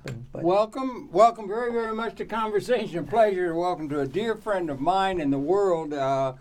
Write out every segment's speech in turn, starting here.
open. But welcome very, very much to Conversation. Pleasure to welcome to a dear friend of mine in the world of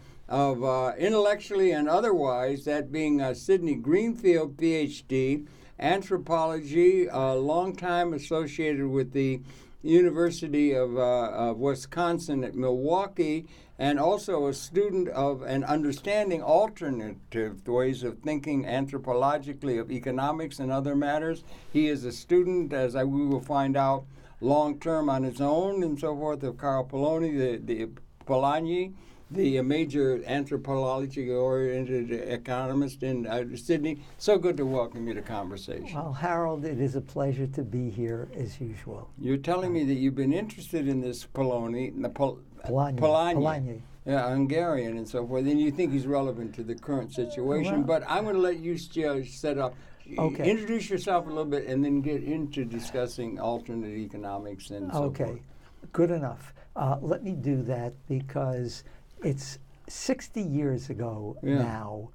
intellectually and otherwise, that being Sindey Greenfield, PhD, anthropology, a long time associated with the University of Wisconsin at Milwaukee, and also a student of and understanding alternative ways of thinking anthropologically of economics and other matters. He is a student, as we will find out, long-term on his own and so forth, of Carl Polanyi, the major anthropology-oriented economist in Sydney. So good to welcome you to Conversation. Well, Harold, it is a pleasure to be here as usual. You're telling me that you've been interested in this Polanyi, Hungarian and so forth, and you think he's relevant to the current situation. But I'm going to let you set up. Okay. Introduce yourself a little bit and then get into discussing alternate economics and so forth. Okay, good enough. Let me do that because it's 60 years ago now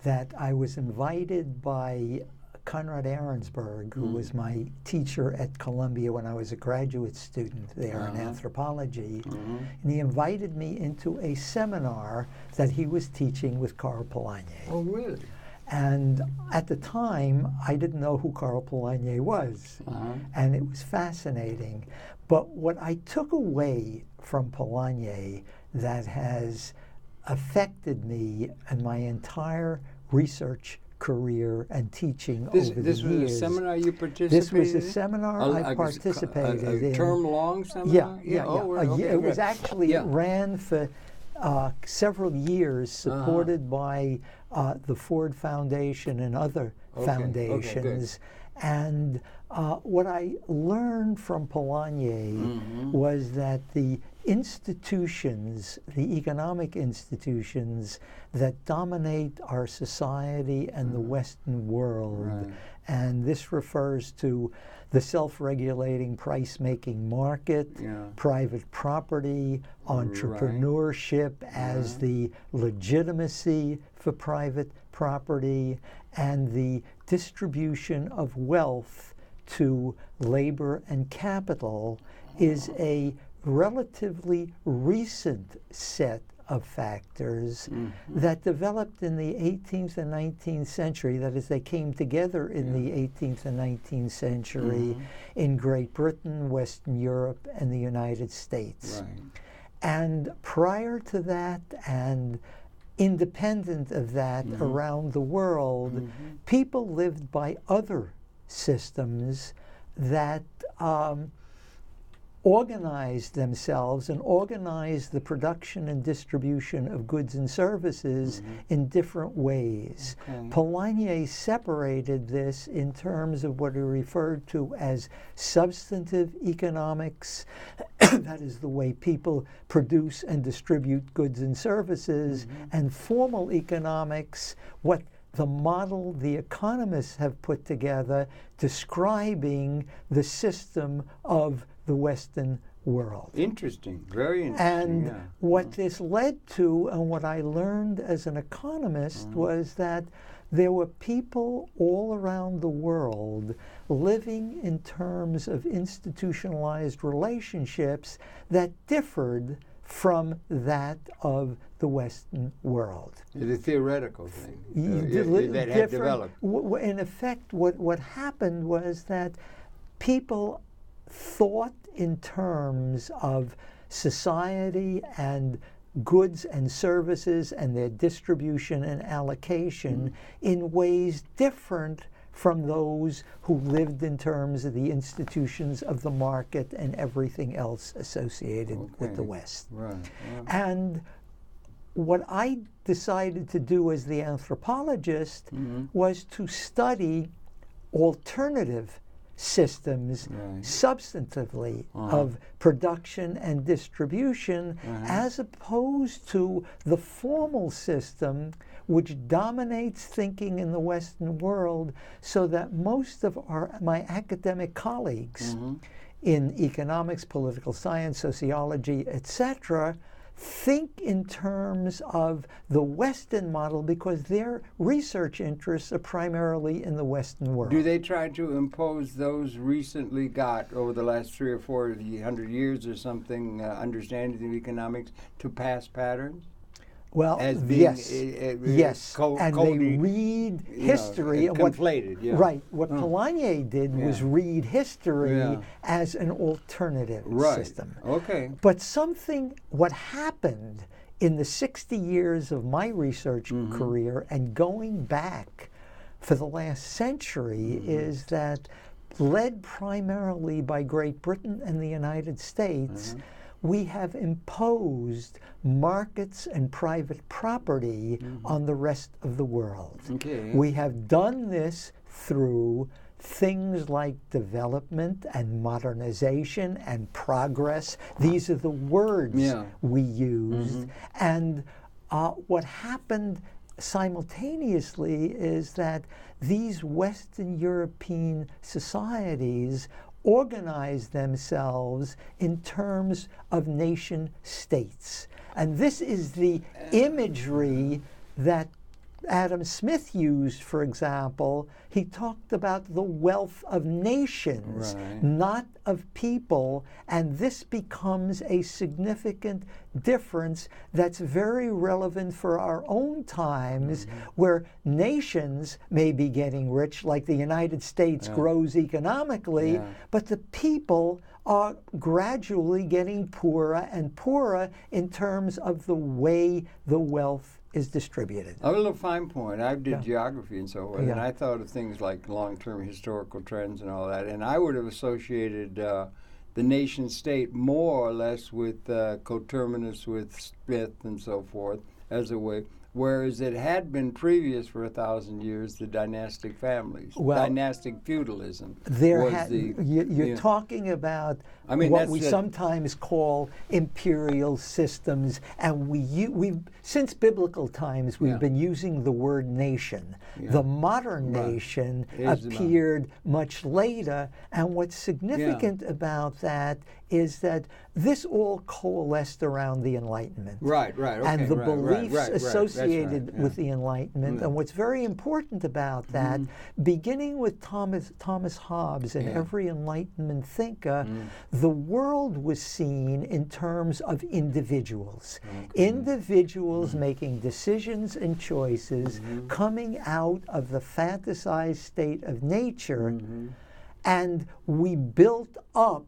that I was invited by Konrad Ahrensberg, who was my teacher at Columbia when I was a graduate student there in anthropology, and he invited me into a seminar that he was teaching with Carl Polanyi. Oh, really? And at the time, I didn't know who Carl Polanyi was, and it was fascinating. But what I took away from Polanyi that has affected me and my entire research career and teaching over the years. This was a seminar you participated in? This was a seminar I participated in. A term-long seminar? It was actually, it ran for several years, supported by the Ford Foundation and other foundations. And what I learned from Polanyi was that the institutions, the economic institutions that dominate our society and the Western world, and this refers to the self-regulating price-making market, private property, entrepreneurship as the legitimacy for private property, and the distribution of wealth to labor and capital is a relatively recent set of factors that developed in the 18th and 19th century. That is, they came together in the 18th and 19th century in Great Britain, Western Europe, and the United States. And prior to that, and independent of that, around the world, people lived by other systems that organized themselves and organized the production and distribution of goods and services in different ways. Polanyi separated this in terms of what he referred to as substantive economics, that is the way people produce and distribute goods and services, and formal economics, what the model the economists have put together describing the system of the Western world. Interesting, very interesting. And what this led to, and what I learned as an economist, was that there were people all around the world living in terms of institutionalized relationships that differed from that that the Western world. The theoretical thing that had developed. In effect, what happened was that people thought in terms of society and goods and services and their distribution and allocation in ways different from those who lived in terms of the institutions of the market and everything else associated with the West. And what I decided to do as the anthropologist was to study alternative systems substantively of production and distribution as opposed to the formal system which dominates thinking in the Western world, so that most of my academic colleagues in economics, political science, sociology, etc., think in terms of the Western model because their research interests are primarily in the Western world. Do they try to impose those recently got over the last 300 or 400 years or something, understanding of economics to past patterns? Well, as being, yes, yes, and they read history. Conflated, yeah. Right. What Polanyi did was read history as an alternative system. Okay. But what happened in the 60 years of my research career and going back for the last century is that, led primarily by Great Britain and the United States, we have imposed markets and private property on the rest of the world. Okay. We have done this through things like development and modernization and progress. These are the words we used. And what happened simultaneously is that these Western European societies organize themselves in terms of nation states. And this is the imagery that Adam Smith used, for example. He talked about the wealth of nations, not of people, and this becomes a significant difference that's very relevant for our own times, where nations may be getting rich, like the United States grows economically, but the people are gradually getting poorer and poorer in terms of the way the wealth is distributed. A little fine point. I did geography and so forth, and I thought of things like long-term historical trends and all that, and I would have associated the nation-state more or less with coterminous with Smith and so forth as a way, whereas it had been previous for 1,000 years the dynastic families, dynastic feudalism. You're talking about what we sometimes call imperial systems, and we've since biblical times we've been using the word nation. The modern nation appeared much later, and what's significant about that is that this all coalesced around the Enlightenment. And the beliefs associated with the Enlightenment. And what's very important about that, beginning with Thomas Hobbes and every Enlightenment thinker, the world was seen in terms of individuals. Individuals making decisions and choices, coming out of the fantasized state of nature, and we built up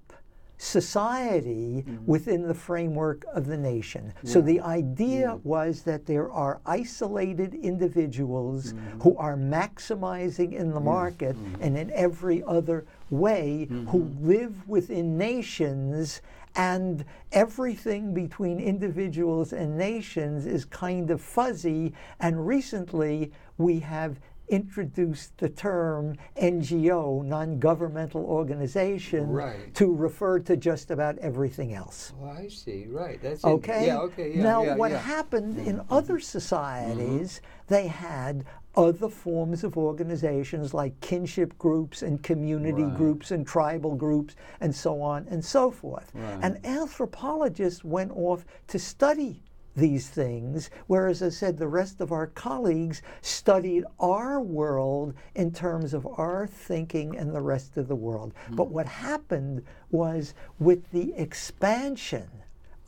society within the framework of the nation. So the idea was that there are isolated individuals who are maximizing in the market and in every other way, who live within nations, and everything between individuals and nations is kind of fuzzy. And recently we have introduced the term NGO, non-governmental organization, to refer to just about everything else. Oh, I see. Right. That's okay. Now, what happened in other societies? They had other forms of organizations like kinship groups and community groups and tribal groups and so on and so forth. And anthropologists went off to study these things, whereas, as I said, the rest of our colleagues studied our world in terms of our thinking and the rest of the world. But what happened was, with the expansion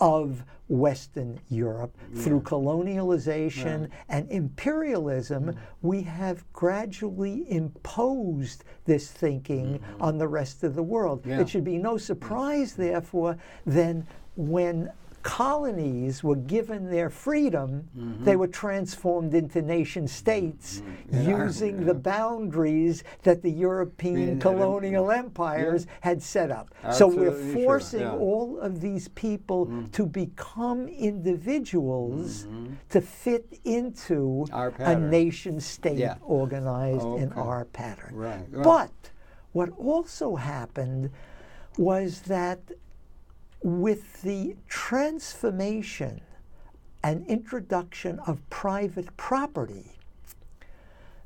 of Western Europe through colonialization and imperialism, we have gradually imposed this thinking on the rest of the world. It should be no surprise, therefore, then when colonies were given their freedom, they were transformed into nation states using the boundaries that the European colonial empires had set up. So we're forcing all of these people to become individuals to fit into a nation state organized in our pattern. But what also happened was that with the transformation and introduction of private property,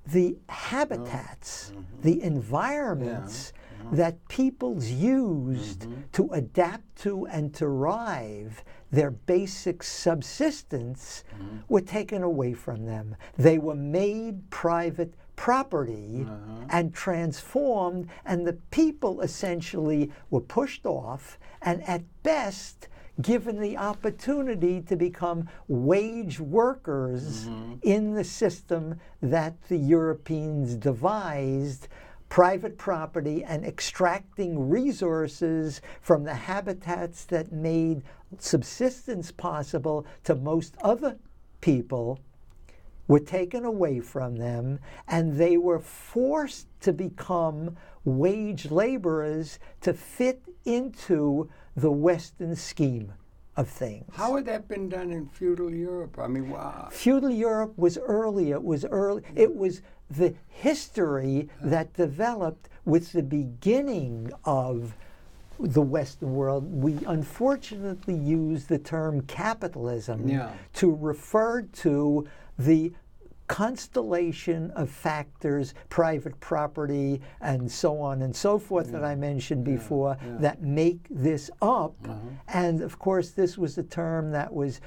the habitats, the environments that peoples used to adapt to and derive their basic subsistence were taken away from them. They were made private property and transformed, and the people essentially were pushed off and at best given the opportunity to become wage workers in the system that the Europeans devised, private property and extracting resources from the habitats that made subsistence possible to most other people were taken away from them, and they were forced to become wage laborers to fit into the Western scheme of things. How had that been done in feudal Europe? I mean, wow. Feudal Europe was early. It was the history that developed with the beginning of the Western world. We unfortunately use the term capitalism to refer to the constellation of factors, private property, and so on and so forth that I mentioned before that make this up. And of course, this was a term that was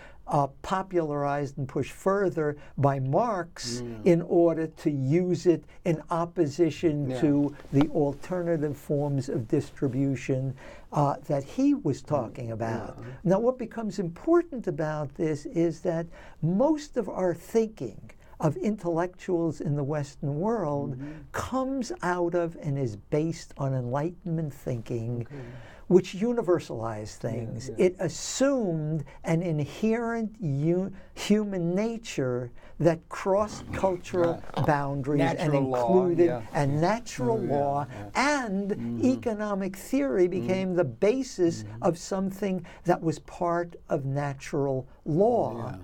popularized and pushed further by Marx in order to use it in opposition to the alternative forms of distribution that he was talking about. Now, what becomes important about this is that most of our thinking of intellectuals in the Western world comes out of and is based on Enlightenment thinking, which universalized things. It assumed an inherent human nature that crossed cultural boundaries natural and included law, and natural law, and economic theory became the basis of something that was part of natural law.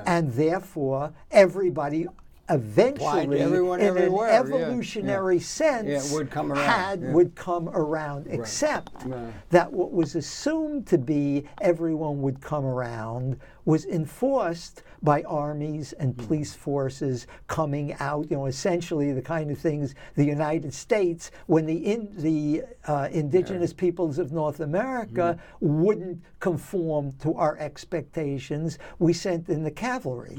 And therefore, everybody eventually, in an evolutionary sense, would come around, except that what was assumed to be everyone would come around was enforced by armies and police forces coming out, essentially the kind of things the United States, when the indigenous peoples of North America wouldn't conform to our expectations, we sent in the cavalry.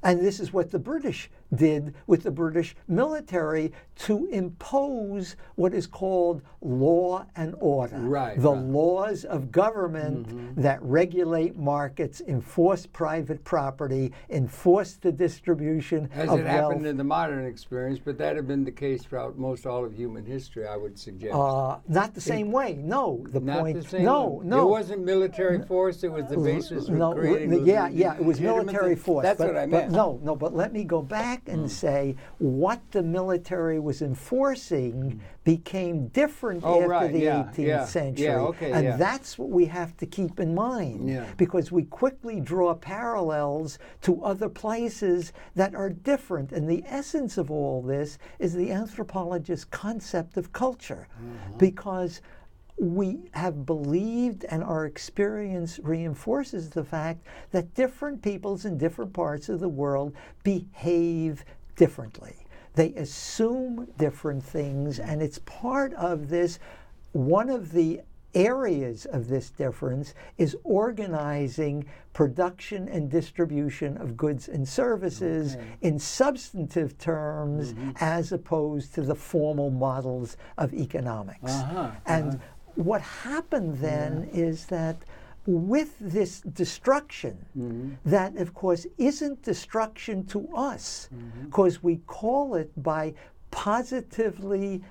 And this is what the British did with the British military to impose what is called law and order. The laws of government that regulate markets, enforce private property, enforce the distribution of wealth. As it happened in the modern experience, but that had been the case throughout most all of human history, I would suggest. Not the same way. No, It wasn't military force. It was the basis for creating. It was military force. That's what I meant. But let me go back and say what the military was enforcing became different after the 18th century. And that's what we have to keep in mind, because we quickly draw parallels to other places that are different. And the essence of all this is the anthropologist's concept of culture, because we have believed, and our experience reinforces the fact that different peoples in different parts of the world behave differently. They assume different things, and it's part of this. One of the areas of this difference is organizing production and distribution of goods and services in substantive terms as opposed to the formal models of economics. And what happened then is that with this destruction, that of course isn't destruction to us, because we call it by positively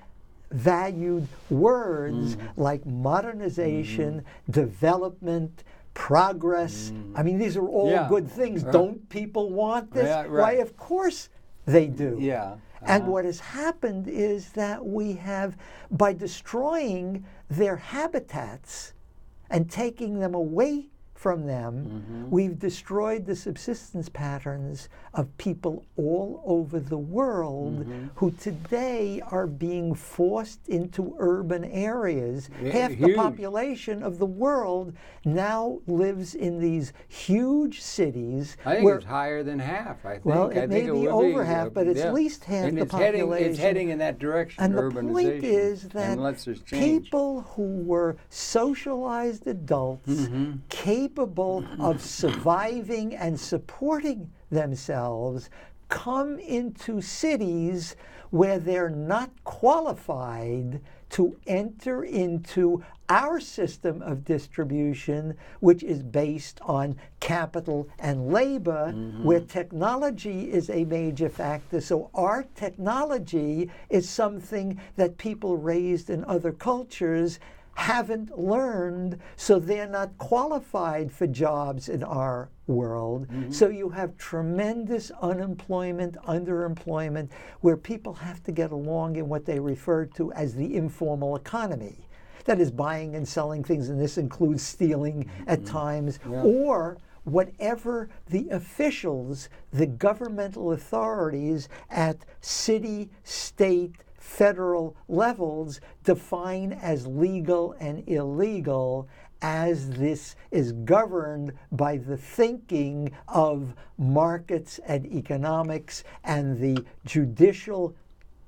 valued words like modernization, development, progress. I mean, these are all good things. Don't people want this? Why, of course they do. And what has happened is that we have, by destroying their habitats and taking them away from them, we've destroyed the subsistence patterns of people all over the world who today are being forced into urban areas. Half the population of the world now lives in these huge cities. I think it's higher than half, I think. Well, it may be over half, but it's at least half the population. It's heading in that direction, and urbanization. And the point is that people who were socialized adults capable of surviving and supporting themselves come into cities where they're not qualified to enter into our system of distribution, which is based on capital and labor, where technology is a major factor. So our technology is something that people raised in other cultures haven't learned, so they're not qualified for jobs in our world. So you have tremendous unemployment, underemployment, where people have to get along in what they refer to as the informal economy. That is buying and selling things, and this includes stealing at times, or whatever the officials, the governmental authorities at city, state, federal levels define as legal and illegal, as this is governed by the thinking of markets and economics and the judicial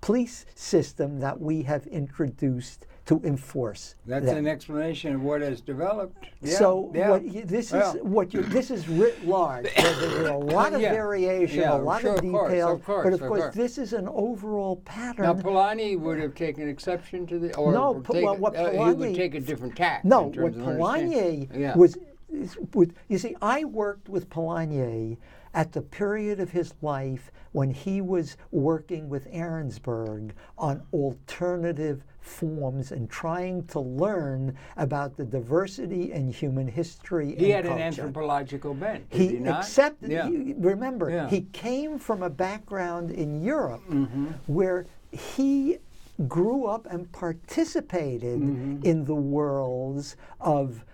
police system that we have introduced to enforce. That's them. an explanation of what has developed. So this is writ large. There's a lot of variation, a lot of detail, but of course this is an overall pattern. Now Polanyi would have taken exception to the, or no, what Polanyi, he would take a different tack. No, what Polanyi was, you see, I worked with Polanyi at the period of his life when he was working with Ahrensberg on alternative forms and trying to learn about the diversity in human history and culture. He had an anthropological bent, did he not? Remember, he came from a background in Europe where he grew up and participated in the worlds of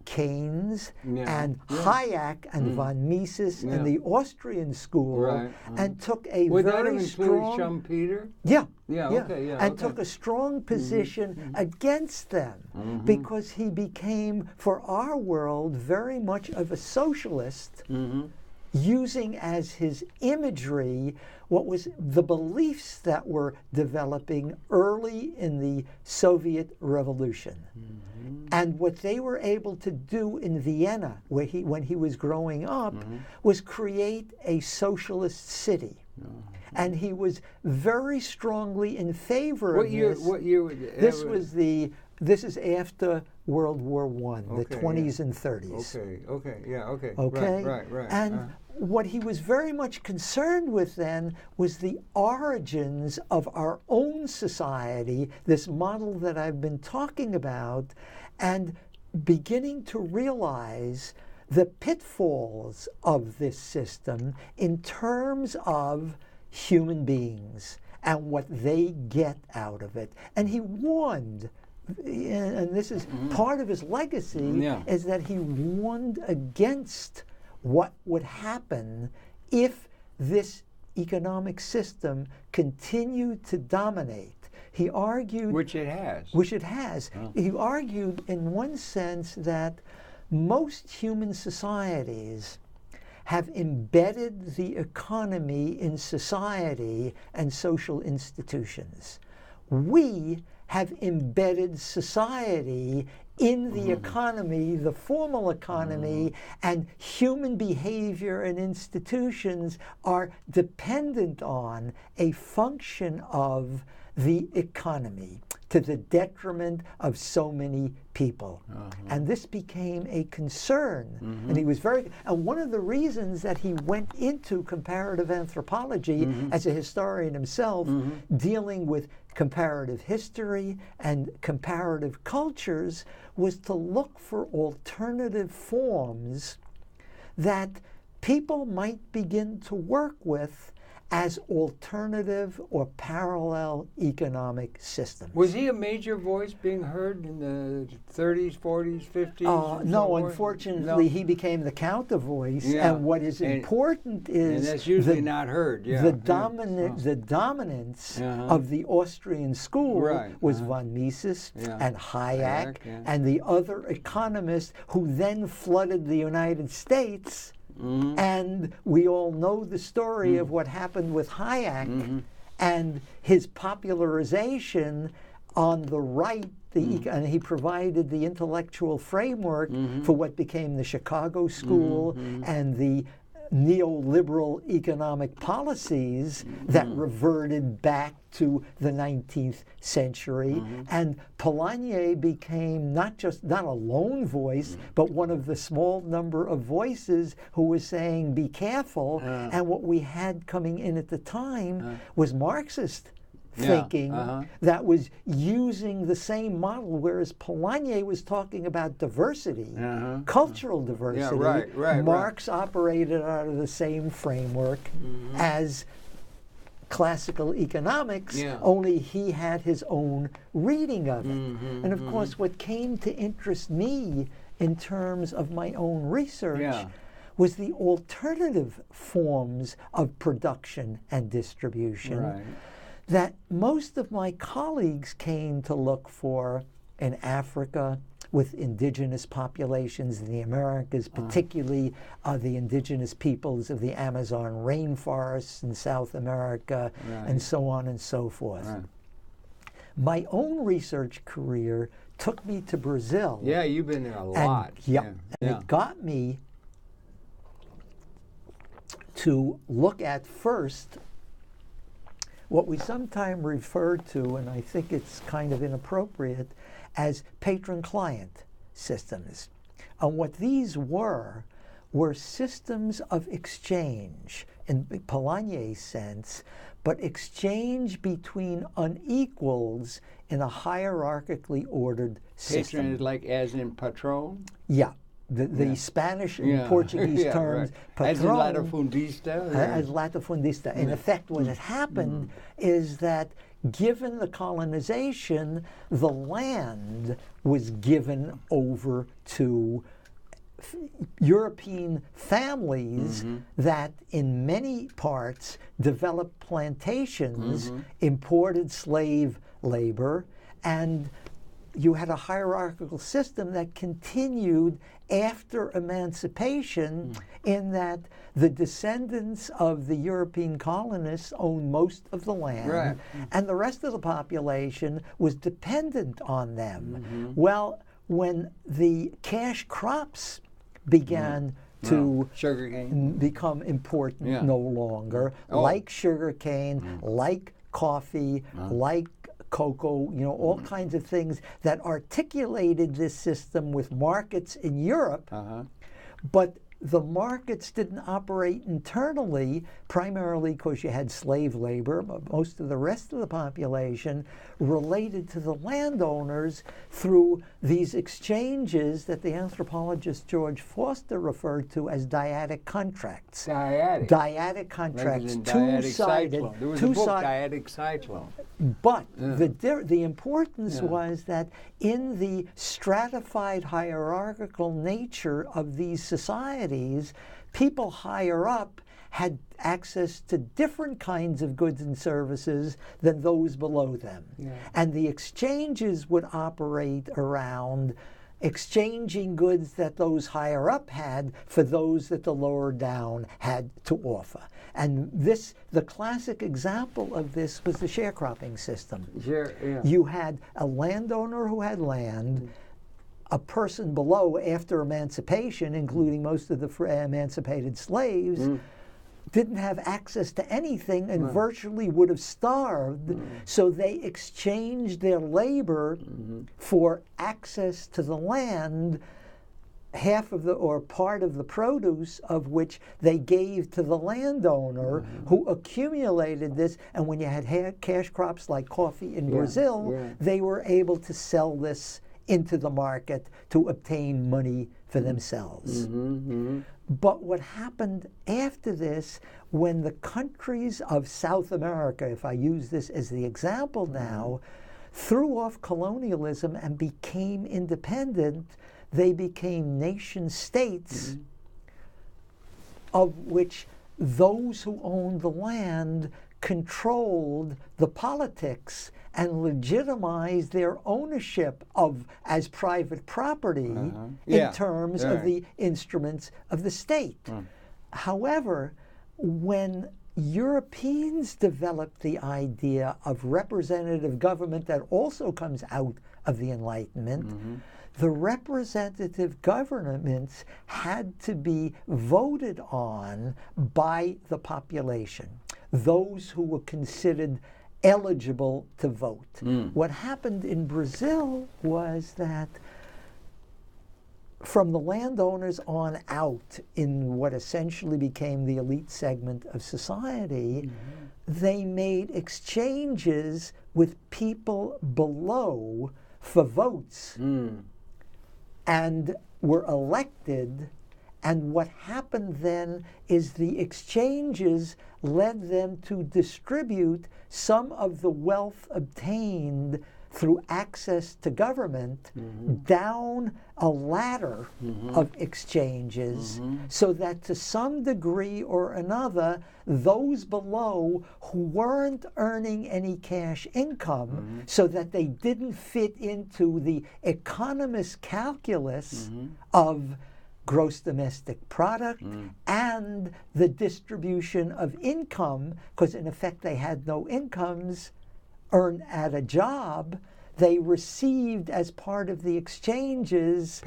Keynes and Hayek and von Mises and the Austrian school, and took a very strong. Schumpeter? Took a strong position against them because he became, for our world, very much of a socialist, using as his imagery what was the beliefs that were developing early in the Soviet Revolution. And what they were able to do in Vienna, where when he was growing up, was create a socialist city. And he was very strongly in favor of this. What year? This is after World War I, the 20s and 30s. Right. And what he was very much concerned with then was the origins of our own society, this model that I've been talking about, and beginning to realize the pitfalls of this system in terms of human beings and what they get out of it. And he warned, and this is part of his legacy, is that he warned against what would happen if this economic system continued to dominate. He argued... Which it has. Oh. He argued, in one sense, that most human societies have embedded the economy in society and social institutions. We have embedded society in the economy, the formal economy, and human behavior and institutions are dependent on a function of the economy, to the detriment of so many people. And this became a concern. And he was and one of the reasons that he went into comparative anthropology as a historian himself, dealing with comparative history and comparative cultures, was to look for alternative forms that people might begin to work with as alternative or parallel economic systems. Was he a major voice being heard in the 30s, 40s, 50s? No, unfortunately, he became the counter voice. Yeah. And what is important is... And that's usually not heard, The dominance of the Austrian school was von Mises and Hayek and the other economists who then flooded the United States. And we all know the story of what happened with Hayek and his popularization on the right. And he provided the intellectual framework for what became the Chicago School and the neoliberal economic policies that reverted back to the 19th century. And Polanyi became not a lone voice, but one of the small number of voices who was saying, be careful. And what we had coming in at the time was Marxist thinking that was using the same model, whereas Polanyi was talking about diversity, cultural diversity. Marx operated out of the same framework as classical economics, only he had his own reading of it. And of course, what came to interest me in terms of my own research was the alternative forms of production and distribution that most of my colleagues came to look for in Africa with indigenous populations in the Americas, particularly the indigenous peoples of the Amazon rainforests in South America, and so on and so forth. My own research career took me to Brazil. Yeah, you've been there a lot. And it got me to look at first what we sometimes refer to, and I think it's kind of inappropriate, as patron-client systems. And what these were systems of exchange, in Polanyi's sense, but exchange between unequals in a hierarchically ordered system. Patron is like as in patron? Yeah. The Spanish and Portuguese terms, patron, as in latifundista? As latifundista. In effect, what had happened is that given the colonization, the land was given over to European families that in many parts developed plantations, imported slave labor, and you had a hierarchical system that continued after emancipation in that the descendants of the European colonists owned most of the land and the rest of the population was dependent on them. Well, when the cash crops began to become important no longer, like sugarcane, like coffee, like cocoa, all kinds of things that articulated this system with markets in Europe, but the markets didn't operate internally, primarily because you had slave labor, but most of the rest of the population related to the landowners through these exchanges that the anthropologist George Foster referred to as dyadic contracts. Dyadic contracts, two-sided. There was a book, Dyadic Cyclone. But the importance was that in the stratified hierarchical nature of these societies, people higher up had access to different kinds of goods and services than those below them. And the exchanges would operate around exchanging goods that those higher up had for those that the lower down had to offer. And the classic example of this was the sharecropping system. You had a landowner who had land, a person below after emancipation, including most of the emancipated slaves, didn't have access to anything and virtually would have starved. So they exchanged their labor for access to the land, half of or part of the produce of which they gave to the landowner who accumulated this. And when you had cash crops like coffee in Brazil, they were able to sell this into the market to obtain money for themselves. But what happened after this, when the countries of South America, if I use this as the example now, threw off colonialism and became independent, they became nation states of which those who owned the land controlled the politics and legitimized their ownership of as private property in terms of the instruments of the state. However, when Europeans developed the idea of representative government that also comes out of the Enlightenment, the representative governments had to be voted on by the population, those who were considered eligible to vote. What happened in Brazil was that from the landowners on out in what essentially became the elite segment of society, they made exchanges with people below for votes and were elected. And what happened then is the exchanges led them to distribute some of the wealth obtained through access to government down a ladder of exchanges, so that to some degree or another, those below who weren't earning any cash income, so that they didn't fit into the economist calculus of gross domestic product and the distribution of income, because in effect they had no incomes earned at a job, they received as part of the exchanges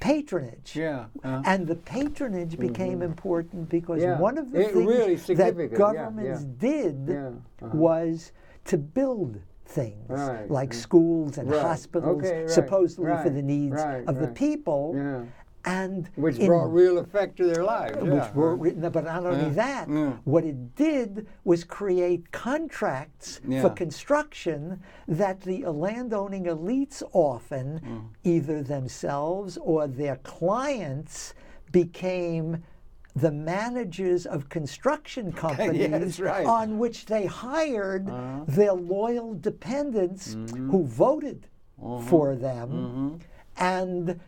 patronage. And the patronage became important because one of the things that governments did was to build things like schools and hospitals, supposedly for the needs of the people. And which brought real effect to their lives. But not only that, what it did was create contracts for construction that the landowning elites often, either themselves or their clients, became the managers of construction companies on which they hired their loyal dependents who voted for them. And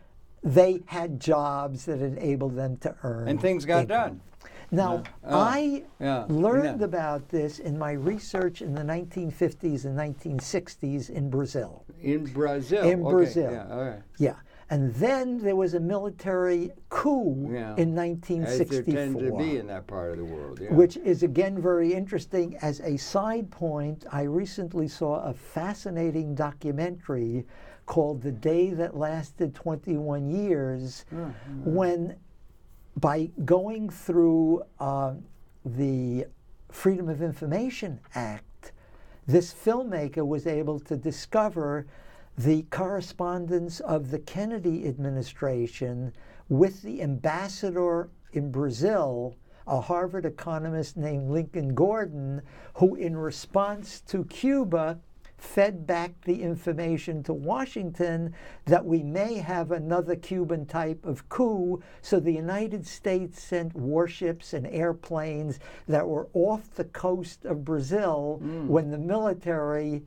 they had jobs that enabled them to earn. And things got done. Now, I learned about this in my research in the 1950s and 1960s in Brazil. In Brazil? In Brazil. Yeah. And then there was a military coup in 1964. As there tend to be in that part of the world. Which is, again, very interesting. As a side point, I recently saw a fascinating documentary called The Day That Lasted 21 Years, when by going through the Freedom of Information Act, this filmmaker was able to discover the correspondence of the Kennedy administration with the ambassador in Brazil, a Harvard economist named Lincoln Gordon, who in response to Cuba fed back the information to Washington that we may have another Cuban type of coup. So the United States sent warships and airplanes that were off the coast of Brazil when the military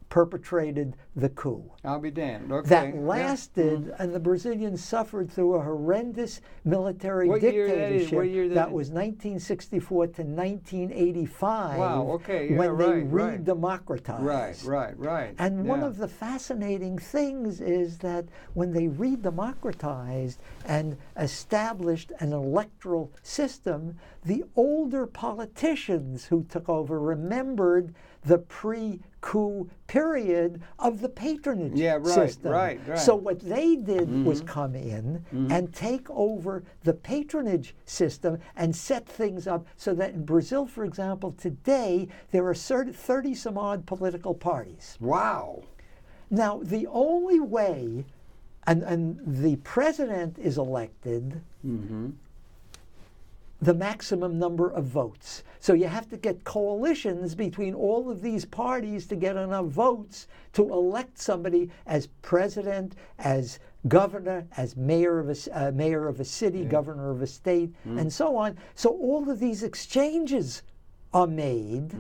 perpetrated the coup. I'll be damned. Okay. That lasted, and the Brazilians suffered through a horrendous military dictatorship. What year that was 1964 to 1985. Wow, okay, when they re-democratized. Right. And one of the fascinating things is that when they re-democratized and established an electoral system, the older politicians who took over remembered the pre-coup period of the patronage system. Right. So what they did was come in and take over the patronage system and set things up so that in Brazil, for example, today, there are 30 some odd political parties. Wow. Now, the only way, and the president is elected, the maximum number of votes. So you have to get coalitions between all of these parties to get enough votes to elect somebody as president, as governor, as mayor of a city, governor of a state, and so on. So all of these exchanges are made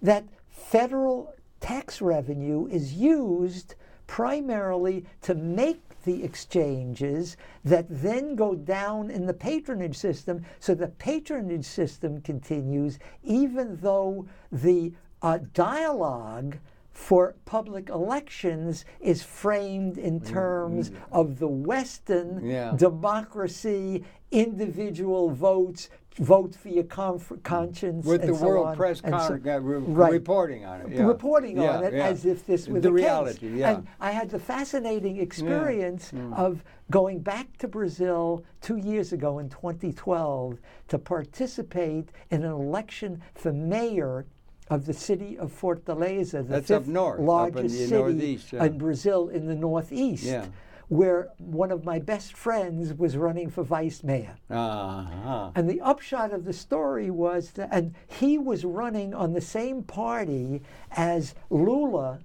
that federal tax revenue is used primarily to make the exchanges that then go down in the patronage system. So the patronage system continues even though the dialogue for public elections is framed in terms of the Western democracy, individual votes, vote for your conscience, with and the so World on. Press reporting on it. Reporting on it as if this were the reality. case. And I had the fascinating experience of going back to Brazil 2 years ago in 2012 to participate in an election for mayor of the city of Fortaleza, the fifth largest city in Brazil in the northeast, where one of my best friends was running for vice mayor. And the upshot of the story was that, and he was running on the same party as Lula,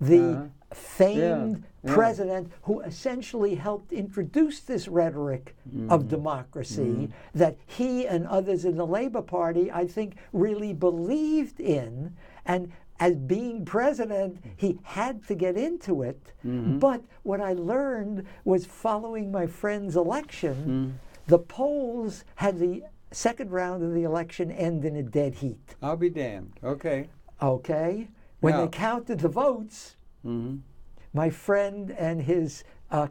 the famed president who essentially helped introduce this rhetoric of democracy that he and others in the Labor Party, I think, really believed in. And as being president, he had to get into it. But what I learned was following my friend's election, the polls had the second round of the election end in a dead heat. I'll be damned. Okay. Okay. When they counted the votes, my friend and his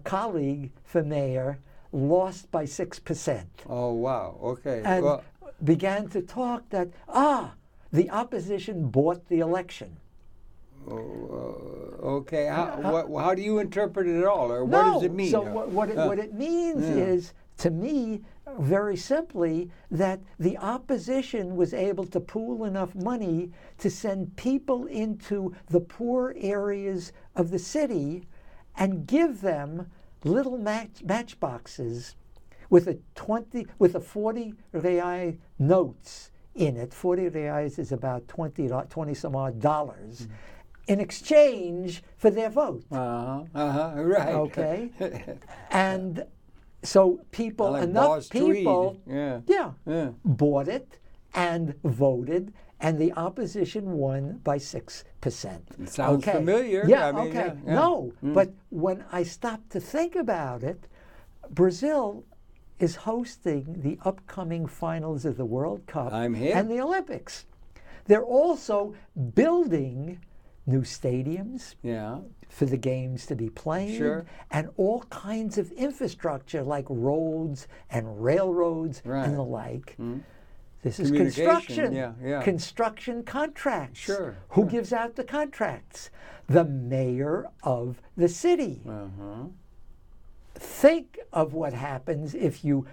colleague for mayor lost by 6%. Oh, wow. Okay. And began to talk that, the opposition bought the election. Okay. How do you interpret it all, or what does it mean? So what it means is, to me, very simply, that the opposition was able to pool enough money to send people into the poor areas of the city and give them little matchboxes with a 40 real notes in it. 40 reais is about 20 some odd dollars, in exchange for their vote. Right. Okay. And so enough people bought it and voted, and the opposition won by 6%. It sounds familiar. No, but when I stopped to think about it, Brazil is hosting the upcoming finals of the World Cup and the Olympics. They're also building new stadiums for the games to be played, and all kinds of infrastructure like roads and railroads and the like. This is construction. Construction contracts. Who gives out the contracts? The mayor of the city. Think of what happens if you,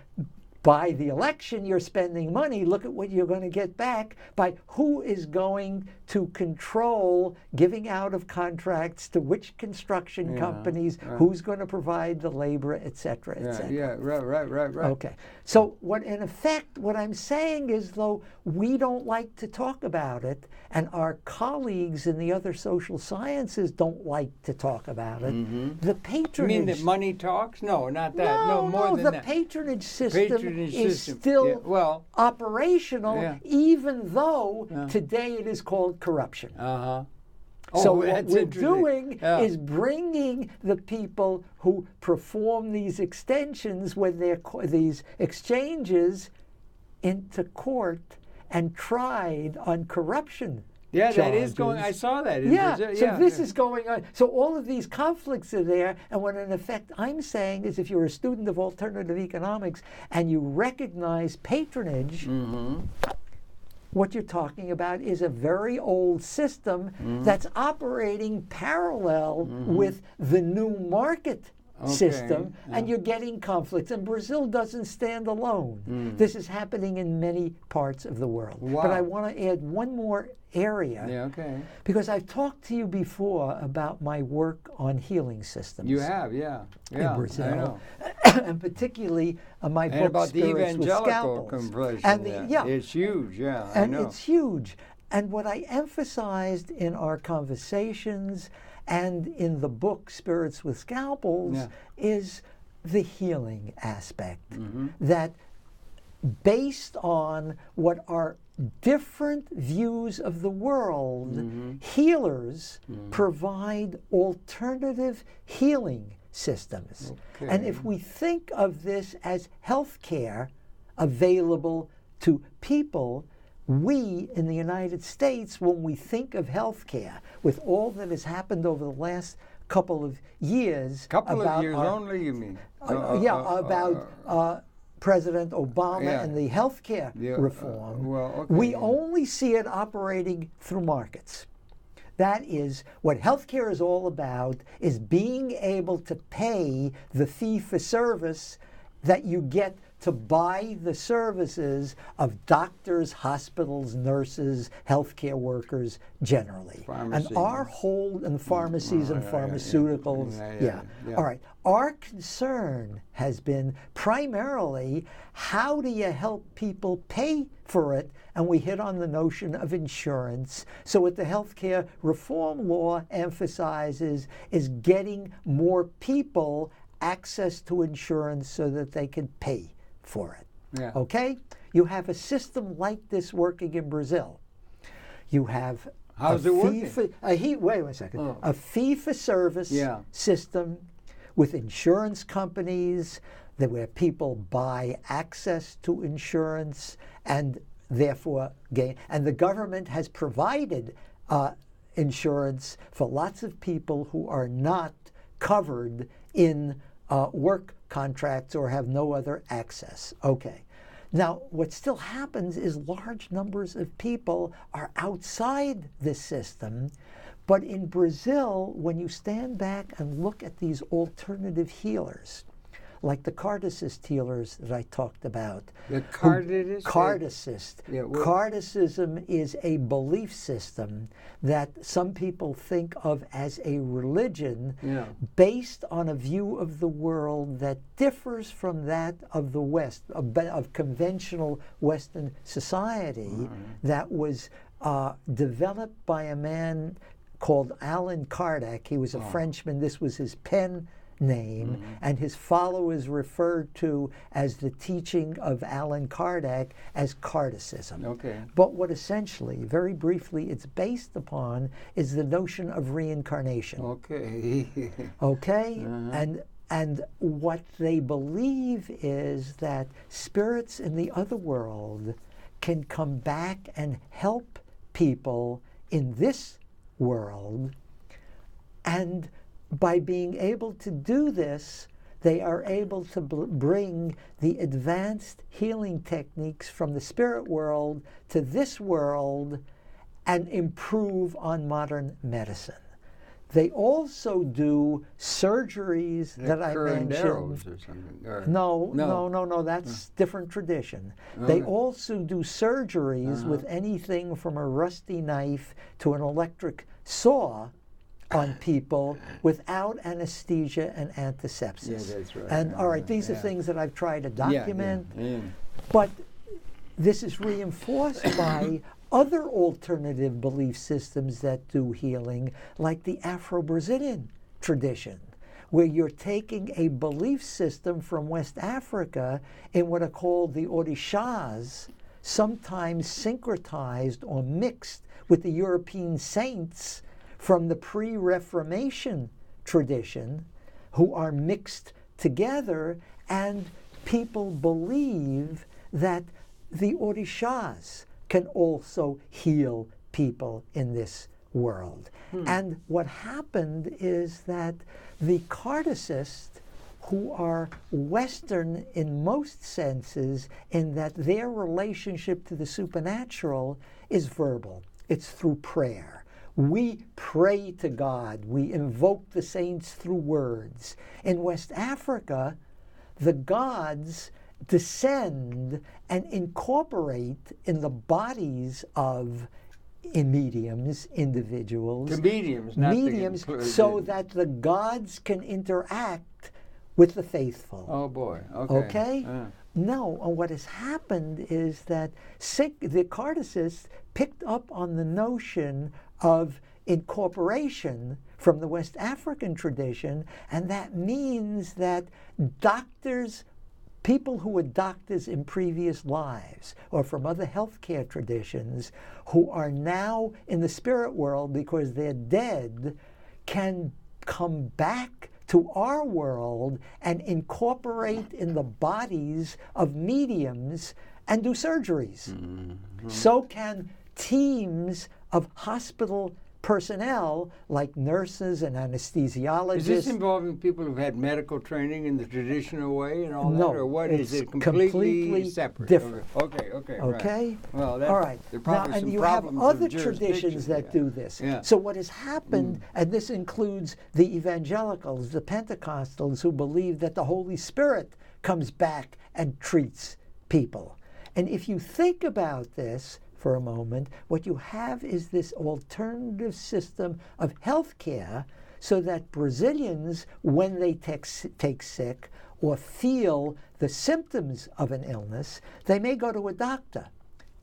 by the election, you're spending money. Look at what you're going to get back by who is going to control giving out of contracts to which construction companies, who's going to provide the labor, et cetera, et cetera. Right. Okay. So in effect, what I'm saying is, though, we don't like to talk about it, and our colleagues in the other social sciences don't like to talk about it. The patronage... You mean that money talks? No, not that. No, more than that. that. The patronage system is still operational, even though today it is called corruption. So what we're doing is bringing the people who perform these extensions with these exchanges into court and tried on corruption. That is going. I saw that in Brazil. So this is going on. So all of these conflicts are there, and what in effect I'm saying is, if you're a student of alternative economics and you recognize patronage, what you're talking about is a very old system that's operating parallel with the new market system, and you're getting conflicts. And Brazil doesn't stand alone. This is happening in many parts of the world. But I want to add one more area, because I've talked to you before about my work on healing systems. You have, in Brazil, I know. And particularly my book about the Spirits with evangelical Scalpels. conversion. And It's huge, I know. It's huge. And what I emphasized in our conversations and in the book Spirits with Scalpels is the healing aspect. That based on what are different views of the world, healers provide alternative healing systems. And if we think of this as health care available to people, we in the United States, when we think of health care, with all that has happened over the last couple of years, only, you mean? About President Obama and the health care reform, we only see it operating through markets. That is, what healthcare is all about, is being able to pay the fee for service that you get to buy the services of doctors, hospitals, nurses, healthcare workers generally. Pharmacy. And our whole, and pharmacies and pharmaceuticals. All right. Our concern has been primarily, how do you help people pay for it? And we hit on the notion of insurance. So what the healthcare reform law emphasizes is getting more people access to insurance so that they can pay for it. Okay? You have a system like this working in Brazil. You have How's it working? Wait a second. A fee-for-service system with insurance companies where people buy access to insurance and therefore gain. And the government has provided insurance for lots of people who are not covered in work contracts or have no other access. Okay. Now, what still happens is large numbers of people are outside this system. But in Brazil, when you stand back and look at these alternative healers, like the Kardecist healers that I talked about. The Kardecist? Kardecist. Kardecism is a belief system that some people think of as a religion based on a view of the world that differs from that of the West, of conventional Western society that was developed by a man called Allan Kardec. He was a Frenchman. This was his pen name, and his followers referred to as the teaching of Allan Kardec as Kardecism. But what essentially, very briefly, it's based upon is the notion of reincarnation. And what they believe is that spirits in the other world can come back and help people in this world, and by being able to do this, they are able to bring the advanced healing techniques from the spirit world to this world and improve on modern medicine. They also do surgeries that I mentioned. Or something, No, that's different tradition. They also do surgeries with anything from a rusty knife to an electric saw on people without anesthesia and antisepsis. That's right. And all right, these are things that I've tried to document, but this is reinforced by other alternative belief systems that do healing, like the Afro-Brazilian tradition, where you're taking a belief system from West Africa in what are called the orishas, sometimes syncretized or mixed with the European saints from the pre-Reformation tradition, who are mixed together, and people believe that the orishas can also heal people in this world. And what happened is that the Kardecists, who are Western in most senses, in that their relationship to the supernatural is verbal. It's through prayer. We pray to God. We invoke the saints through words. In West Africa, the gods descend and incorporate in the bodies of mediums, individuals. Mediums, so that the gods can interact with the faithful. Oh boy. Okay? No, what has happened is that the Cardicists picked up on the notion of incorporation from the West African tradition, and that means that doctors, people who were doctors in previous lives or from other healthcare traditions who are now in the spirit world because they're dead, can come back to our world and incorporate in the bodies of mediums and do surgeries. Mm-hmm. So can teams of hospital personnel like nurses and anesthesiologists. Is this involving people who've had medical training in the traditional way and all that? Or what is it completely separate? Different. Okay, right. Well, that's, all right. There are probably now, some and you have other traditions that do this. Yeah. So what has happened, and this includes the evangelicals, the Pentecostals, who believe that the Holy Spirit comes back and treats people. And if you think about this for a moment, what you have is this alternative system of healthcare so that Brazilians, when they take sick or feel the symptoms of an illness, they may go to a doctor.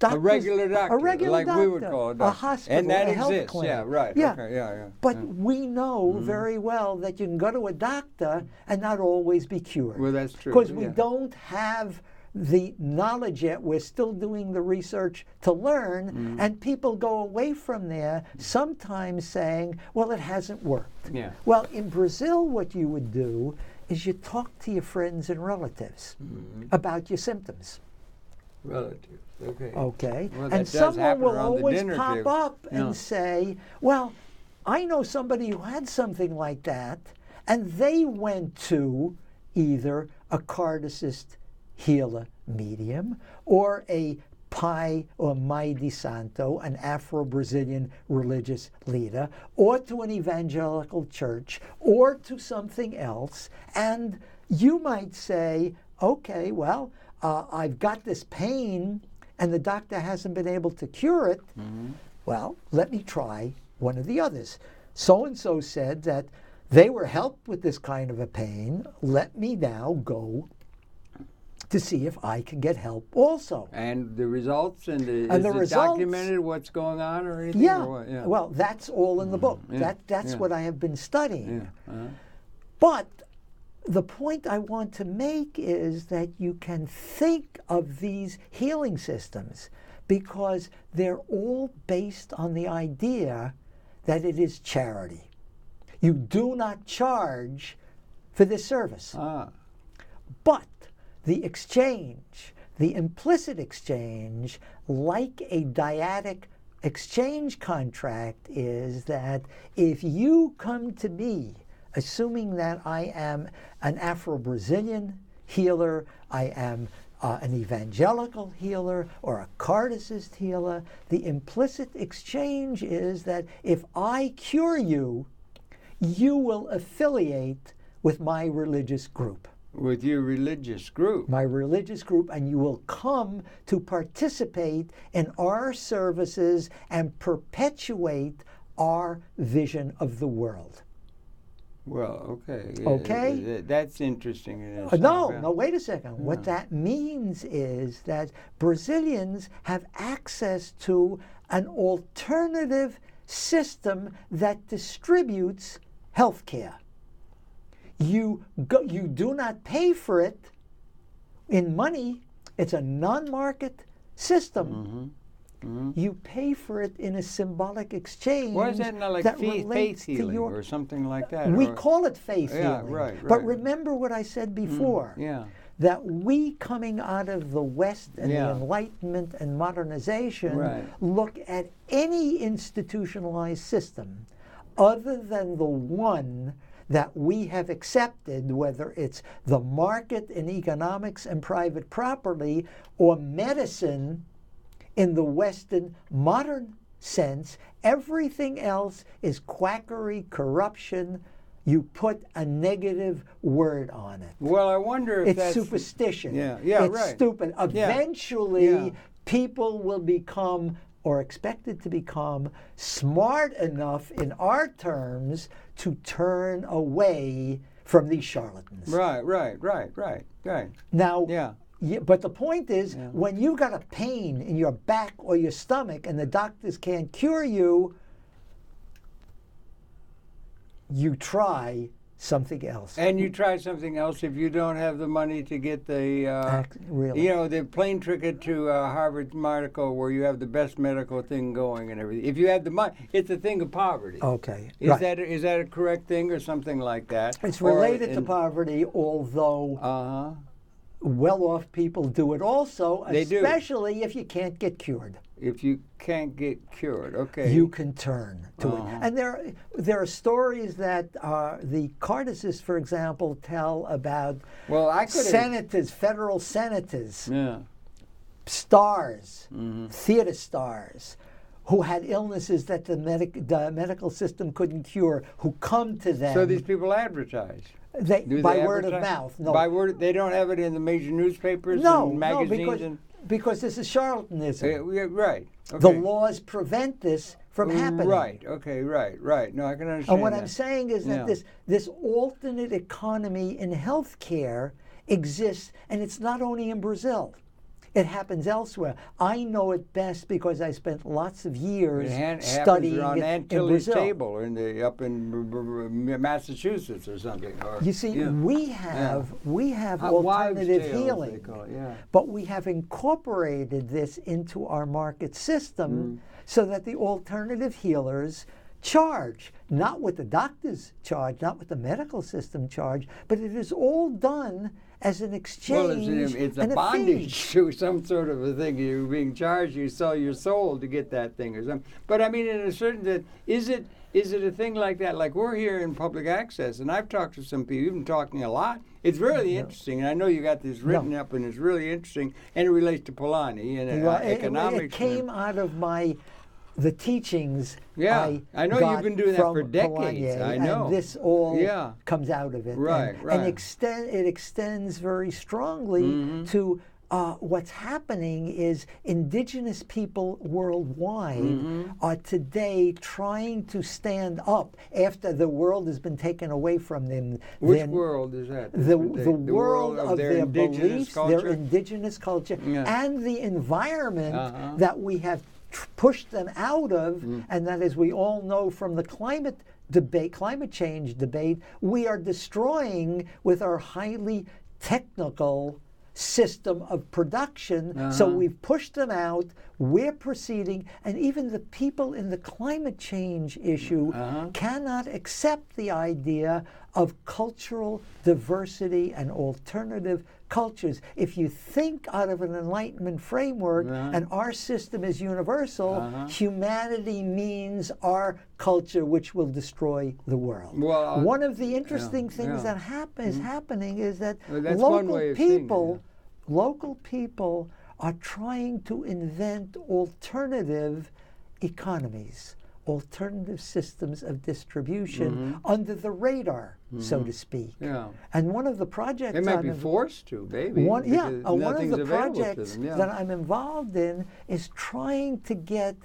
A regular doctor, like doctor, we would call a doctor. A hospital, and that a health exists. clinic. Yeah, right. Yeah. Okay, yeah. But we know very well that you can go to a doctor and not always be cured. Well, that's true. Because we don't have the knowledge yet. We're still doing the research to learn, and people go away from there sometimes saying, well, it hasn't worked. Yeah. Well, in Brazil, what you would do is you talk to your friends and relatives about your symptoms. Relatives, okay. Okay. Well, and someone will always pop up and say, well, I know somebody who had something like that, and they went to either a Cardicist healer medium or a Pai or Mai de Santo, an Afro-Brazilian religious leader, or to an evangelical church, or to something else. And you might say, okay, well, I've got this pain and the doctor hasn't been able to cure it. Well, let me try one of the others. So-and-so said that they were helped with this kind of a pain. Let me now go to see if I can get help also. And the results, and is it documented what's going on or anything? Yeah. Or what? Yeah. Well, that's all in the book. That's what I have been studying. But the point I want to make is that you can think of these healing systems because they're all based on the idea that it is charity. You do not charge for this service. But the exchange, the implicit exchange, like a dyadic exchange contract, is that if you come to me, assuming that I am an Afro-Brazilian healer, I am an evangelical healer, or a Cardicist healer, the implicit exchange is that if I cure you, you will affiliate with my religious group. With your religious group. My religious group, and you will come to participate in our services and perpetuate our vision of the world. Well, okay. Okay? That's interesting. No, wait a second. Yeah. What that means is that Brazilians have access to an alternative system that distributes health care. You do not pay for it in money. It's a non-market system. You pay for it in a symbolic exchange. Why is that not like faith healing or something like that? We call it faith healing. Yeah, right. But remember what I said before. That we, coming out of the West and the Enlightenment and modernization, look at any institutionalized system other than the one that we have accepted, whether it's the market in economics and private property or medicine in the Western modern sense. Everything else is quackery, corruption. You put a negative word on it. Well, I wonder if it's superstition. It's right. Stupid. Eventually, people will become, or expected to become, smart enough in our terms to turn away from these charlatans. Right. Now, Yeah, but the point is, when you got a pain in your back or your stomach and the doctors can't cure you, you try something else. And you try something else if you don't have the money to get the, really? you know, the plane ticket to Harvard Medical, where you have the best medical thing going and everything. If you have the money, it's a thing of poverty. Okay. Is that a correct thing or something like that? It's related to poverty, although well-off people do it also, especially if you can't get cured. If you can't get cured, okay. You can turn to it. And there are stories that the Cartesists, for example, tell about senators, federal senators, stars, theater stars, who had illnesses that the medical system couldn't cure, who come to them. So these people advertise. By word of mouth. No. By word, they don't have it in the major newspapers and magazines? No, because this is charlatanism. Right. Okay. The laws prevent this from happening. Right. Okay. Right. No, I can understand. And what I'm saying is that this alternate economy in healthcare exists, and it's not only in Brazil. It happens elsewhere. I know it best because I spent lots of years studying on it Aunt in Tilly's Brazil. table up in Massachusetts or something. You see, we have alternative healing, they call it, but we have incorporated this into our market system so that the alternative healers charge, not what the doctors charge, not what the medical system charge, but it is all done as an exchange. Well, it's a bondage to some sort of a thing. You're being charged. You sell your soul to get that thing or something. But I mean, in a certain sense, is it a thing like that? Like we're here in public access, and I've talked to some people. You've been talking a lot. It's really interesting, and I know you got this written up, and it's really interesting, and it relates to Polanyi and economics. It came out of the teachings. I know you've been doing that for decades. Polanyi, I know. And this all comes out of it. Right. And it extends very strongly to what's happening is indigenous people worldwide are today trying to stand up after the world has been taken away from them. Which world is that? The world of their beliefs, culture? their indigenous culture, and the environment that we have pushed them out of, and that, as we all know from the climate change debate, we are destroying with our highly technical system of production. So we've pushed them out, we're proceeding, and even the people in the climate change issue cannot accept the idea of cultural diversity and alternative cultures. If you think out of an Enlightenment framework and our system is universal, humanity means our culture, which will destroy the world. Well, one of the interesting things that is happening is that local people are trying to invent alternative economies, alternative systems of distribution under the radar, so to speak. And one of the projects they might be forced to, maybe. One of the projects that I'm involved in is trying to get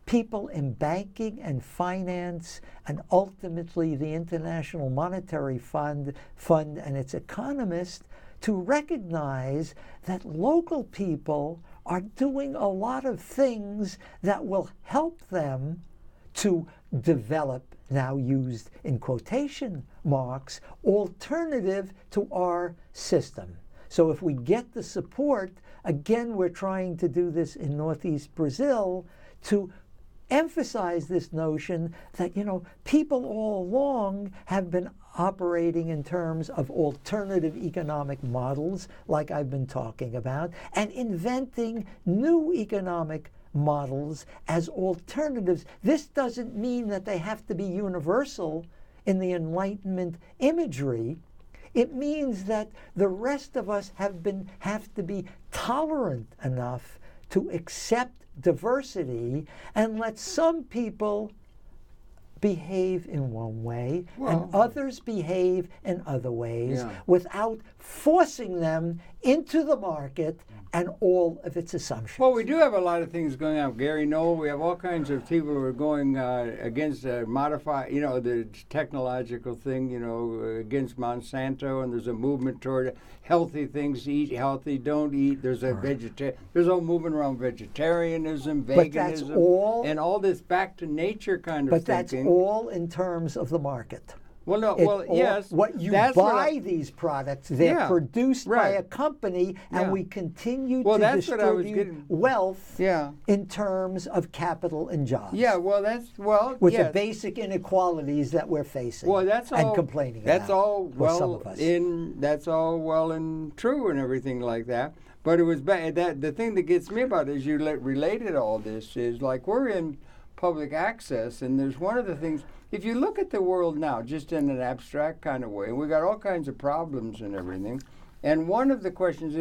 people in banking and finance and ultimately the International Monetary Fund and its economists to recognize that local people are doing a lot of things that will help them to develop, now used in quotation marks, alternative to our system. So if we get the support, again, we're trying to do this in Northeast Brazil to emphasize this notion that, people all along have been operating in terms of alternative economic models, like I've been talking about, and inventing new economic models as alternatives. This doesn't mean that they have to be universal in the Enlightenment imagery. It means that the rest of us have to be tolerant enough to accept diversity and let some people behave in one way and others behave in other ways without forcing them into the market and all of its assumptions. Well, we do have a lot of things going on. Gary Knoll, we have all kinds of people who are going against the technological thing, against Monsanto, and there's a movement toward healthy things, eat healthy, don't eat. There's a there's a movement around vegetarianism, veganism, and all this back to nature kind of thinking. But that's all in terms of the market. Well, no. Yes. What you buy these products, they're produced by a company, and we continue to distribute wealth in terms of capital and jobs. Yeah. With the basic inequalities that we're facing. And complaining about. That's all that's all well and true and everything like that. But it was bad. The thing that gets me about it is you related all this is like we're in public access, and there's one of the things. If you look at the world now, just in an abstract kind of way, we got all kinds of problems and everything. And one of the questions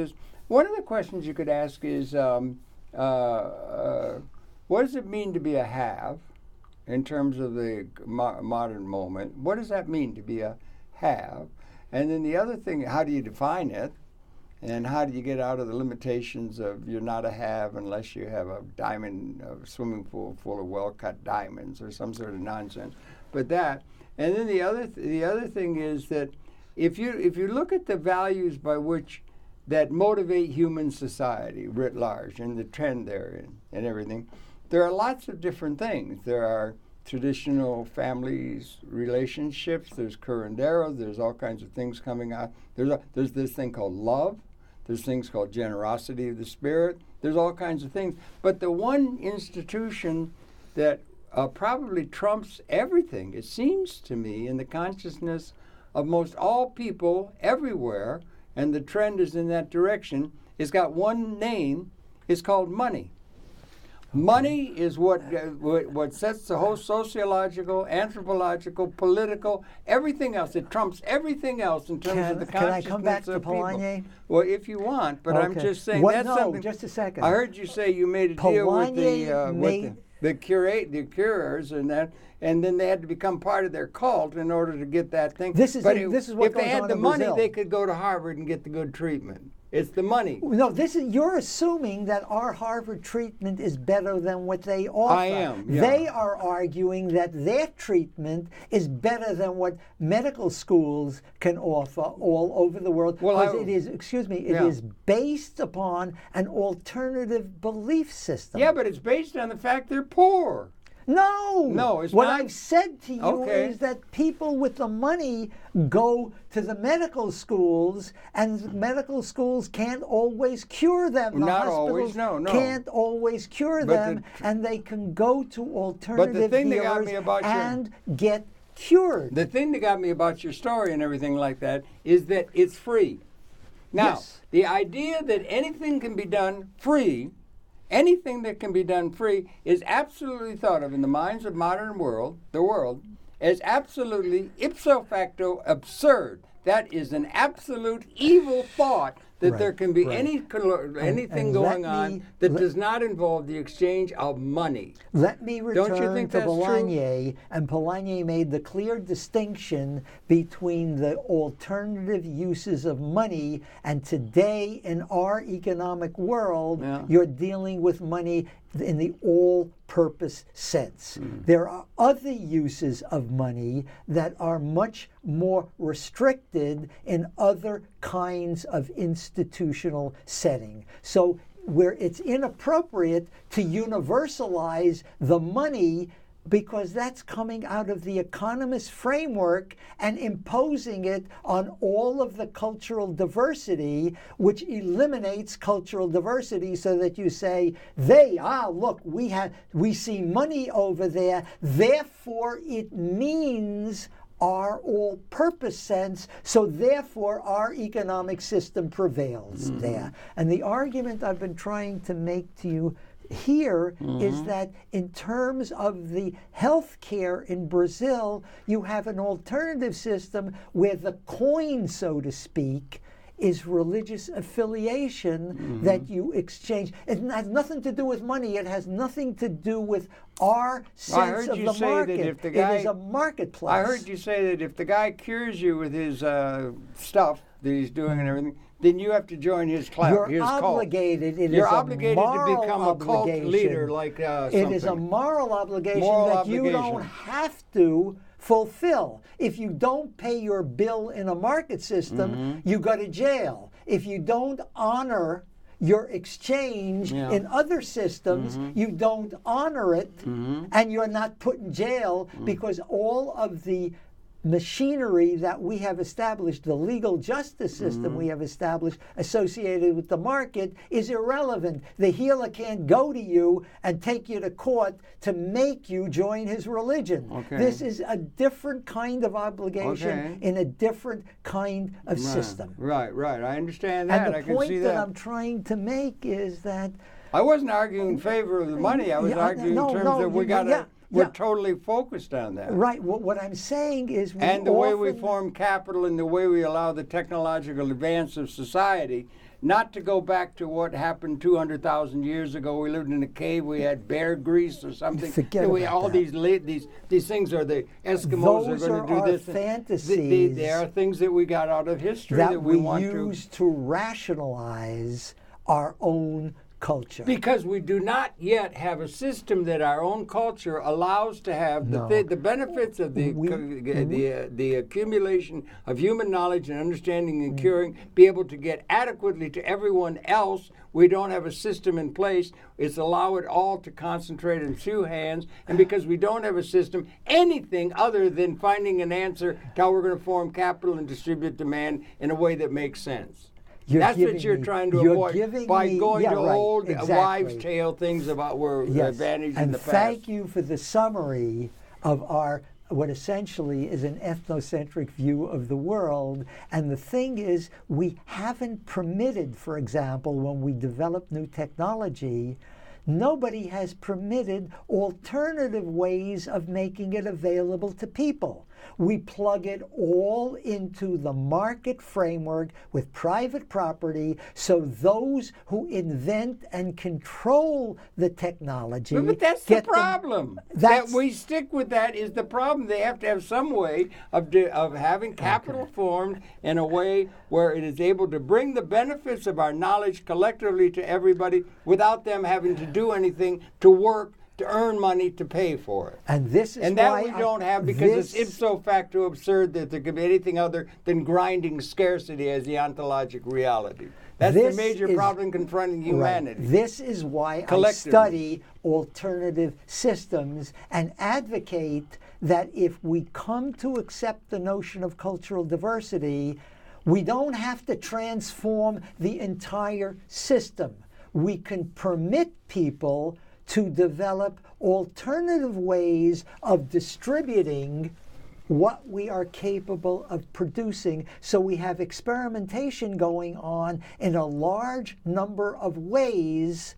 you could ask is, what does it mean to be a have, in terms of the modern moment? What does that mean to be a have? And then the other thing, how do you define it? And how do you get out of the limitations of you're not a have unless you have a swimming pool full of well-cut diamonds or some sort of nonsense? But that, and then the other thing is that if you look at the values by which that motivate human society writ large and the trend therein and everything, there are lots of different things. There are traditional families, relationships. There's curanderos. There's all kinds of things coming out. There's this thing called love. There's things called generosity of the spirit. There's all kinds of things. But the one institution that probably trumps everything, it seems to me, in the consciousness of most all people everywhere, and the trend is in that direction, it's got one name. It's called money. Money is what sets the whole sociological, anthropological, political, everything else. It trumps everything else in terms of the consciousness of people. Can I come back to Polanyi? Well, if you want, but I'm just saying that's something. Just a second. I heard you say you made a deal with the curers and that, and then they had to become part of their cult in order to get that thing. This is what if goes they had on the in money, Brazil. they could go to Harvard and get the good treatment. It's the money. No, you're assuming that our Harvard treatment is better than what they offer. I am. Yeah. They are arguing that their treatment is better than what medical schools can offer all over the world. Because it is based upon an alternative belief system. Yeah, but it's based on the fact they're poor. No, it's what not. I've said to you is that people with the money go to the medical schools, and the medical schools can't always cure them. The hospitals can't always cure them, and they can go to alternative healers and get cured. The thing that got me about your story and everything like that is that it's free. Now, the idea that anything can be done free, anything that can be done free is absolutely thought of in the minds of the modern world, as absolutely ipso facto absurd. That is an absolute evil thought that there can be anything going on that does not involve the exchange of money. Let me return Don't you think to that's Polanyi, true? and Polanyi made the clear distinction between the alternative uses of money, and today in our economic world, you're dealing with money in the all-purpose sense. There are other uses of money that are much more restricted in other kinds of institutional setting. So where it's inappropriate to universalize the money, because that's coming out of the economist framework and imposing it on all of the cultural diversity, which eliminates cultural diversity, so that you say, look, we see money over there, therefore it means our all-purpose sense, so therefore our economic system prevails there. And the argument I've been trying to make to you here is that in terms of the health care in Brazil, you have an alternative system where the coin, so to speak, is religious affiliation that you exchange. It has nothing to do with money. It has nothing to do with our sense of the market. It is a marketplace. I heard you say that if the guy cures you with his stuff that he's doing and everything, then you have to join his club. You're obligated. You're obligated to become a cult leader, like something. It is a moral obligation that you don't have to fulfill. If you don't pay your bill in a market system, you go to jail. If you don't honor your exchange in other systems, you don't honor it, and you're not put in jail because all of the machinery that we have established, the legal justice system we have established associated with the market, is irrelevant. The healer can't go to you and take you to court to make you join his religion. This is a different kind of obligation in a different kind of system. Right. I understand that. And the point that I'm trying to make is that I wasn't arguing in favor of the money. I was arguing in terms of we're totally focused on that. Right. What I'm saying is and the way we form capital and the way we allow the technological advance of society, not to go back to what happened 200,000 years ago. We lived in a cave. We had bear grease or something. Forget about all that. These things are the Eskimos Those are going to do this. Fantasies they are things that we got out of history that we want use to rationalize our own culture. Because we do not yet have a system that our own culture allows to have the benefits of the accumulation of human knowledge and understanding and curing, be able to get adequately to everyone else. We don't have a system in place. It's allow it all to concentrate in few hands. And because we don't have a system, anything other than finding an answer to how we're going to form capital and distribute demand in a way that makes sense. That's what you're trying to avoid by going to old wives' tale things about where the advantage in the past. And thank you for the summary of our what essentially is an ethnocentric view of the world. And the thing is, we haven't permitted, for example, when we develop new technology, nobody has permitted alternative ways of making it available to people. We plug it all into the market framework with private property, so those who invent and control the technology but that's the problem. That we stick with that is the problem. They have to have some way of having capital formed in a way where it is able to bring the benefits of our knowledge collectively to everybody without them having to do anything to work to earn money to pay for it. And this is why we don't have, because it's ipso facto absurd that there could be anything other than grinding scarcity as the ontologic reality. That's the major problem confronting humanity. Right. This is why I study alternative systems and advocate that if we come to accept the notion of cultural diversity, we don't have to transform the entire system. We can permit people to develop alternative ways of distributing what we are capable of producing, so we have experimentation going on in a large number of ways,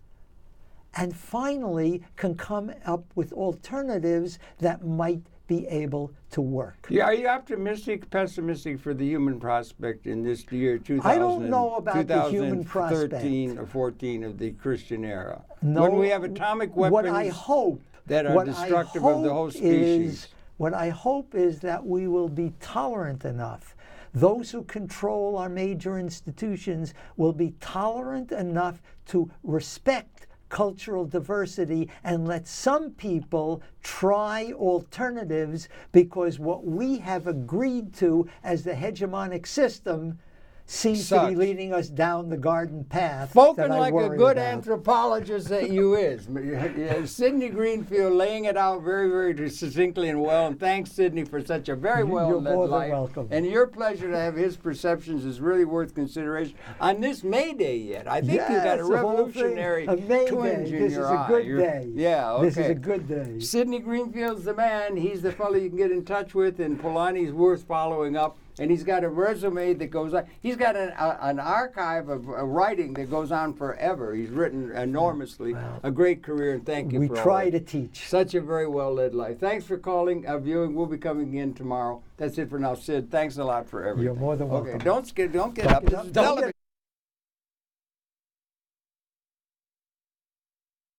and finally can come up with alternatives that might be able to work. Yeah, are you optimistic, pessimistic for the human prospect in this year 2000? I don't know about the human prospect. 2013 or 14 of the Christian era. No, when we have atomic weapons that are destructive of the whole species. What I hope is that we will be tolerant enough. Those who control our major institutions will be tolerant enough to respect cultural diversity and let some people try alternatives, because what we have agreed to as the hegemonic system seems to be leading us down the garden path. Spoken like a good anthropologist that you is. Sindey Greenfield laying it out very, very succinctly and well. And thanks, Sindey, for such a very well-led life. Welcome. And your pleasure to have his perceptions is really worth consideration. On this May Day yet, I think you got a revolutionary twinge in your eye. This is a good day. Yeah, okay. This is a good day. Sindey Greenfield's the man. He's the fellow you can get in touch with, and Polanyi's worth following up. and he's got a resume that goes on. He's got an archive of writing that goes on forever. He's written enormously. Well, a great career, and thank you we for all try that. to teach. Such a very well-led life. Thanks for calling, viewing. We'll be coming in tomorrow. That's it for now. Sid, thanks a lot for everything. You're more than welcome. Okay, don't get up. This is television.